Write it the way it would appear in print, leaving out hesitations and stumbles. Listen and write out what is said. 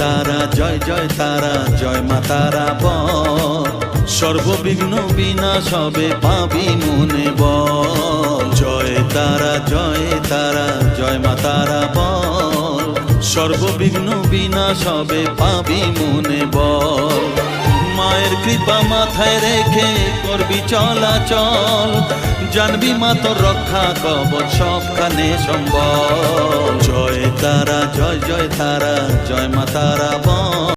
তারা জয় জয় তারা জয় মা তারা বল সর্ববিঘ্ন বিনাশ হবে পাবি মনে বল জয় তারা জয় মা তারা বল সর্ববিঘ্ন বিনাশ হবে পাবি মনে বল মায়ের কৃপা মাথায় রেখে করবি চলাচল জানবি মা তোর রক্ষা কবচ সবখানে সম্বল জয় তারা জয় জয় তারা জয় মা তারা বল